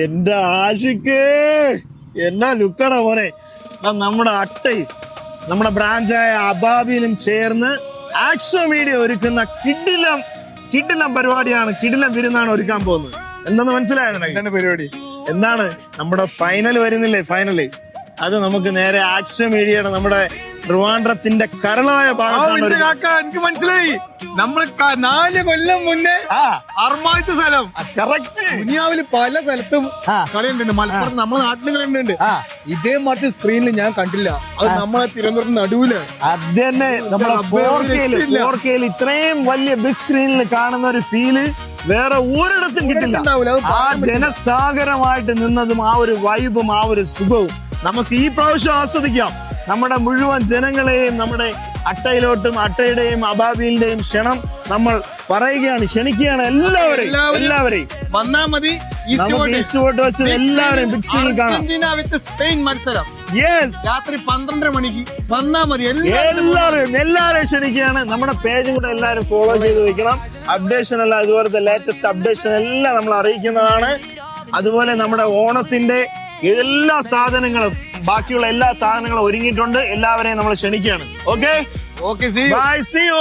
എന്റെ ആഷിക്ക് എന്നാ ലുക്കാടാ മോനെ. നമ്മുടെ അട്ടയും നമ്മുടെ ബ്രാഞ്ചായ അബാബിയിലും ചേർന്ന് ആക്സോ മീഡിയ ഒരുക്കുന്ന കിടിലം പരിപാടിയാണ്, കിടിലം വിരുന്നാണ് ഒരുക്കാൻ പോകുന്നത്. എന്താന്ന് മനസ്സിലായോ പരിപാടി? എന്താണ് നമ്മുടെ ഫൈനൽ വരുന്നില്ലേ? ഫൈനല് അത് നമുക്ക് നേരെ ആക്സോ മീഡിയയുടെ നമ്മുടെ ട്രിവാൻഡ്രത്തിന്റെ കരളായ ഭാഗത്താണ്. എനിക്ക് മനസ്സിലായി. നമ്മൾ 4 കൊല്ലം മുന്നേ അർമായത്തെ സ്ഥലം കറക്റ്റ്. ദുനിയാവില് പല സ്ഥലത്തും കളിയുണ്ട്. മലപ്പുറത്ത് നമ്മുടെ നാട്ടിൽ കളിയുണ്ട്. ഇതേ മറ്റു സ്ക്രീനിൽ ഞാൻ കണ്ടില്ല. അത് നമ്മളെ തിരുവനന്തപുരത്ത് നടുവില് അത് തന്നെ നമ്മളെ 4K ഇത്രയും വലിയ ബിഗ് സ്ക്രീനിൽ കാണുന്ന ഒരു ഫീല് വേറെ ഒരിടത്തും കിട്ടില്ല. ആ ജനസാഗരമായിട്ട് നിന്നതും ആ ഒരു വൈബും ആ ഒരു സുഖവും നമുക്ക് ഈ പ്രാവശ്യം ആസ്വദിക്കാം. നമ്മുടെ മുഴുവൻ ജനങ്ങളെയും നമ്മുടെ അട്ടയിലോട്ടും അട്ടയുടെയും അബാബിന്റെയും ക്ഷണം നമ്മൾ പറയുകയാണ്, ക്ഷണിക്കുകയാണ് എല്ലാവരെയും വന്നാ മതി. നമുക്ക് ഈസ്റ്റ് ഫോർട്ട് വെച്ച് എല്ലാവരെയും ബിഗ് സ്ക്രീനിൽ കാണാം. വിത്ത് സ്പെയിൻ മത്സരം രാത്രി 12:30 മണിക്ക് വന്നാ മതി. എല്ലാവരെയും ക്ഷണിക്കുകയാണ്. നമ്മുടെ പേജും കൂടെ എല്ലാവരും ഫോളോ ചെയ്ത് വെക്കണം. അപ്ഡേഷൻ എല്ലാം ഇതുപോലത്തെ ലേറ്റസ്റ്റ് അപ്ഡേഷൻ എല്ലാം നമ്മൾ അറിയിക്കുന്നതാണ്. അതുപോലെ നമ്മുടെ ഓണത്തിന്റെ എല്ലാ സാധനങ്ങളും ബാക്കിയുള്ള എല്ലാ സാധനങ്ങളും ഒരുങ്ങിയിട്ടുണ്ട്. എല്ലാവരെയും നമ്മൾ ക്ഷണിക്കുകയാണ്. Okay, okay, bye, see U.